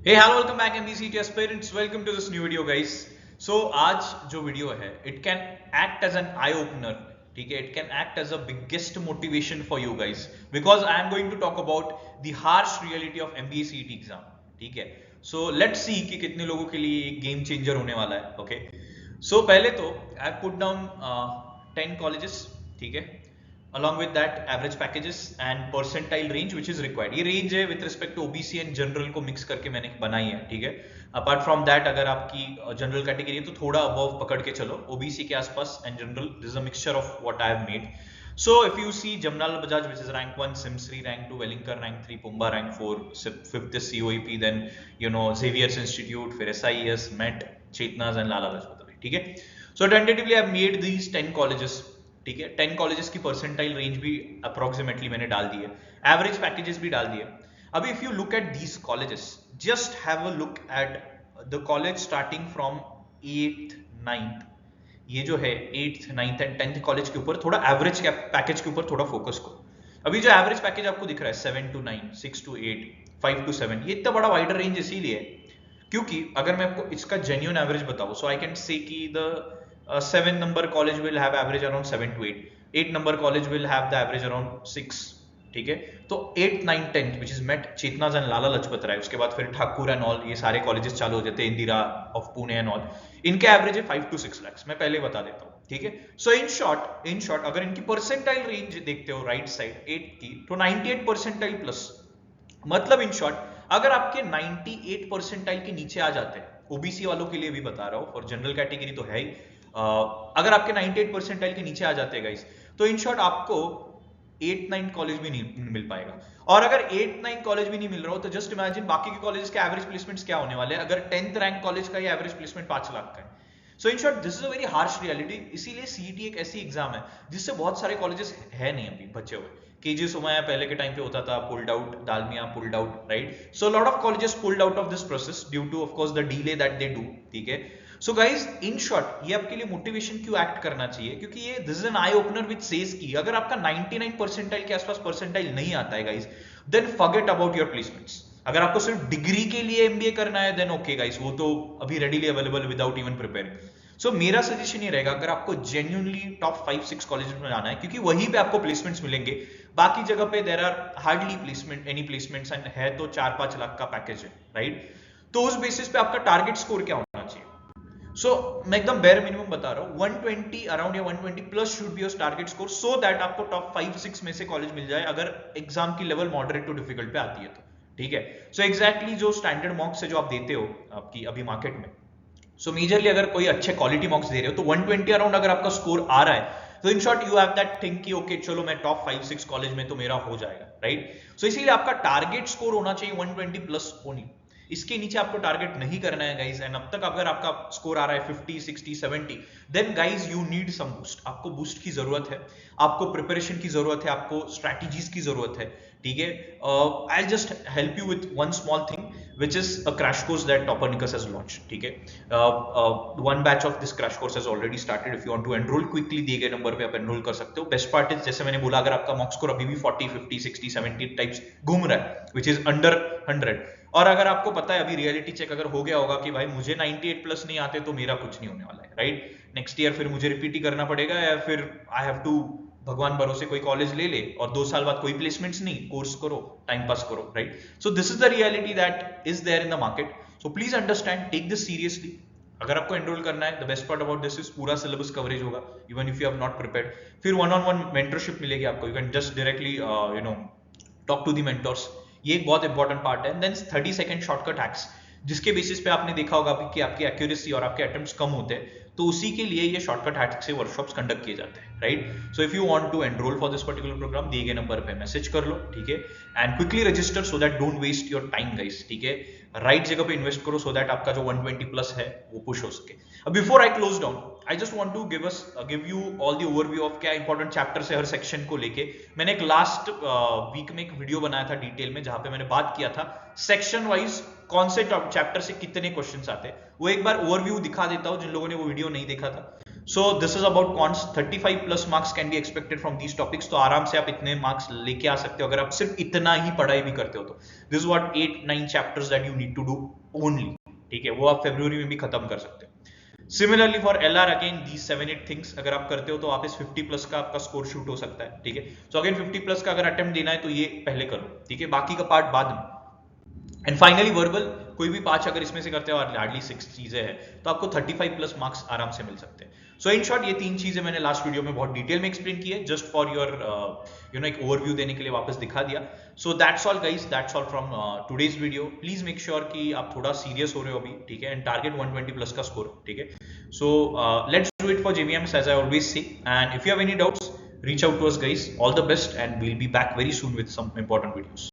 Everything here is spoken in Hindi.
Hey, hello, welcome back MBCT aspirants. Welcome to this new video, guys. So आज जो वीडियो है, it can act as an eye opener. ठीक है, it can act as a biggest motivation for you guys because I am going to talk about the harsh reality of MBA CET exam. ठीक है, so let's see कि कितने लोगों के लिए एक game changer होने वाला है. Okay, so पहले तो I put down 10 colleges. ठीक है, along with that average packages and percentile range which is required. ये range है with respect to OBC and general को mix करके मैंने बनाई है. ठीक है, apart from that अगर आपकी general category है तो थोड़ा above पकड़ के चलो, OBC के आसपास and general, this is a mixture of what I have made. So if you see Jamnalal Bajaj which is rank 1, Simsri rank 2, Wellington rank 3, Pumba rank 4, 5th is COEP, then you know Xavier's Institute, फिर SIES, MET, Chetnas and Lala Lajpat Rai. ठीक है, so tentatively I have made these 10 colleges. ठीक है, 10 कॉलेजेस की परसेंटाइल रेंज भी अप्रोक्सीमेटली मैंने डाल दी है, एवरेज पैकेजेस भी डाल दिए. अभी if you look at these colleges, just have a look at the college starting from 8th 9th, ये जो है 8th 9th and 10th college के ऊपर थोड़ा एवरेज पैकेज के ऊपर थोड़ा फोकस करो. अभी जो एवरेज पैकेज आपको दिख रहा है 7 to 9, 6 to 8, 5 to 7, ये इतना बड़ा वाइडर रेंज इसीलिए क्योंकि अगर मैं आपको इसका जेन्युइन एवरेज बताऊं, सो आई कैन से कि the 7 number college will have average around 7 to 8. 8 number college will have the average around 6. ठीक है, तो 8, 9, 10 which is MET, Chetna's and Lala Lajpat Rai, उसके बाद फिर ठाकुर एंड ऑल, ये सारे कॉलेजेस चालू हो जाते हैं, Indira of Pune and all, इनके एवरेज है 5 to 6 lakhs. मैं पहले बता देता हूँ. ठीक है, सो इन शॉर्ट अगर इनकी परसेंटाइल रेंज देखते हो राइट साइड 8 की, तो 98 परसेंटाइल प्लस. मतलब इन शॉर्ट अगर आपके 98 परसेंटाइल के नीचे आ जाते हैं, ओबीसी वालों के लिए भी बता रहा हूँ, और जनरल कैटेगरी तो है ही, अगर आपके 98 परसेंटाइल के नीचे आ जाते हैं गाइस, तो इन शॉर्ट आपको 8-9 कॉलेज भी नहीं मिल पाएगा. और अगर 8-9 कॉलेज भी नहीं मिल रहा हो तो जस्ट इमेजिन बाकी के कॉलेज के एवरेज प्लेसमेंट्स क्या होने वाले हैं. अगर 10th रैंक कॉलेज का ही एवरेज प्लेसमेंट 5 लाख का है. So in short this is a very harsh reality. इसीलिए सीईटी एक ऐसी एग्जाम है जिससे बहुत सारे कॉलेजेस है नहीं अभी बचे हुए. केजी सोमाया पहले के टाइम पे होता था, pulled out, Dalmia pulled out, right. So lot of colleges pulled out of this process due to of course the delay that they do. ठीक है, सो गाइज इन शॉर्ट ये आपके लिए मोटिवेशन क्यों एक्ट करना चाहिए, क्योंकि ये this is an eye opener which says की अगर आपका 99 परसेंटाइल के आसपास परसेंटाइल नहीं आता है guys, then forget about your placements. अगर आपको सिर्फ डिग्री के लिए एमबीए करना है देन ओके गाइज, वो तो अभी readily available without even preparing. So मेरा सजेशन ये रहेगा, अगर आपको जेन्युइनली टॉप 5-6 कॉलेज में जाना है, क्योंकि वहीं पे आपको प्लेसमेंट्स मिलेंगे, बाकी जगह पे there are hardly placement, any placements, and है तो 4-5 लाख का पैकेज है, राइट. तो उस बेसिस पे आपका टारगेट स्कोर क्या होना चाहिए. सो मैं एकदम बेयर मिनिमम बता रहा हूँ, 120 अराउंड या 120 plus should be your target score, so that आपको टॉप 5-6 में से कॉलेज मिल जाए अगर एग्जाम की लेवल मॉडरेट टू डिफिकल्ट पे आती है तो. ठीक है, सो एग्जैक्टली जो स्टैंडर्ड मॉक्स है जो आप देते हो आपकी अभी मार्केट में, सो मेजरली अगर कोई अच्छे क्वालिटी मॉक्स दे रहे हो तो 120 अराउंड अगर आपका स्कोर आ रहा है तो in short you have that think कि ओके चलो मैं टॉप 5-6 कॉलेज में तो मेरा हो जाएगा, राइट. सो इसीलिए आपका टारगेट स्कोर होना चाहिए 120 प्लस ओनली. इसके नीचे आपको टारगेट नहीं करना है गाइज. एंड अब तक अगर आपका स्कोर आ रहा है 50, 60, 70, then guys you need some boost. आपको बूस्ट की जरूरत है, आपको प्रिपरेशन की जरूरत है, आपको स्ट्रैटेजीज की जरूरत है. ठीक है, I just help you with one small thing which is a crash course that Toppernicus has launched. ठीक है, one batch of this crash course has already started. If you want to enroll quickly, दिए गए नंबर पे आप enroll कर सकते हो. Best part is जैसे मैंने बोला, अगर आपका मॉक स्कोर अभी भी 40, 50, 60, 70 टाइप्स घूम रहा है, which is under 100, और अगर आपको पता है अभी रियलिटी चेक अगर हो गया होगा कि भाई मुझे 98 प्लस नहीं आते तो मेरा कुछ नहीं होने वाला है, राइट. नेक्स्ट ईयर फिर मुझे रिपीट ही करना पड़ेगा, या फिर आई हैव टू भगवान भरोसे कोई कॉलेज ले ले और 2 साल बाद कोई प्लेसमेंट्स नहीं, कोर्स करो, टाइम पास करो, right. So this is the reality that is there in the market. So please understand, take this seriously. अगर आपको एनरोल करना है, the best part about this is पूरा सिलेबस कवरेज होगा even if you have not prepared. फिर 1-on-1 मेंटरशिप मिलेगी आपको, you can just directly you know talk to the mentors. ये एक बहुत इंपॉर्टेंट पार्ट है. देन 30 सेकंड शॉर्टकट हैक्स, जिसके बेसिस पे आपने देखा होगा कि आपकी एक्यूरेसी और आपके अटेम्प्ट्स कम होते हैं, तो उसी के लिए ये शॉर्टकट हैक्स से वर्कशॉप्स कंडक्ट किए जाते हैं, right. So if you want to enrol for this particular programme, दिए गए नंबर पे मैसेज कर लो. ठीक है, and quickly register so that don't waste your time guys. ठीक है, राइट जगह पे इन्वेस्ट करो सो दैट आपका जो 120 प्लस है वो पुश हो सके. अब before I close down, I just want to give you all the overview of क्या इंपॉर्टेंट चैप्टर्स है हर सेक्शन को लेके. मैंने एक लास्ट वीक में एक वीडियो बनाया था डिटेल में, जहां पे मैंने बात किया था सेक्शन वाइज कौन से चैप्टर से कितने क्वेश्चंस आते हैं. वो एक बार ओवरव्यू दिखा देता हूं जिन लोगों ने वो वीडियो नहीं देखा था. सो this is about cons. 35 plus marks can be expected from these topics. तो आराम से आप इतने मार्क्स लेके आ सकते हो अगर आप सिर्फ इतना ही पढ़ाई भी करते हो तो. This is what 8-9 chapters that you need to do only. ठीक है, वो आप फरवरी में भी खत्म कर सकते हो. Similarly for LR again these 7-8 things अगर आप करते हो तो आप इस 50 प्लस का आपका स्कोर शूट हो सकता है. ठीक है, सो अगेन 50 प्लस का अगर अटेम्प्ट देना है तो ये पहले करो. ठीक है, बाकी का पार्ट बाद में. एंड फाइनली वर्बल, कोई भी 5 अगर इसमें से करते हो और हार्डली 6 चीजें हैं तो आपको 35 प्लस मार्क्स आराम से मिल सकते हैं. सो इन शॉर्ट ये 3 चीजें मैंने लास्ट वीडियो में बहुत डिटेल में एक्सप्लेन की है, जस्ट फॉर योर एक ओवरव्यू देने के लिए वापस दिखा दिया. So that's all guys, that's all from today's video. Please make sure कि आप थोड़ा सीरियस हो रहे हो अभी. ठीक है, एंड टारगेट 120 प्लस का स्कोर. ठीक है, so let's do it for JVMs as I always say. And if you have any doubts, reach out to us guys. All the best and we'll be back very soon with some important videos.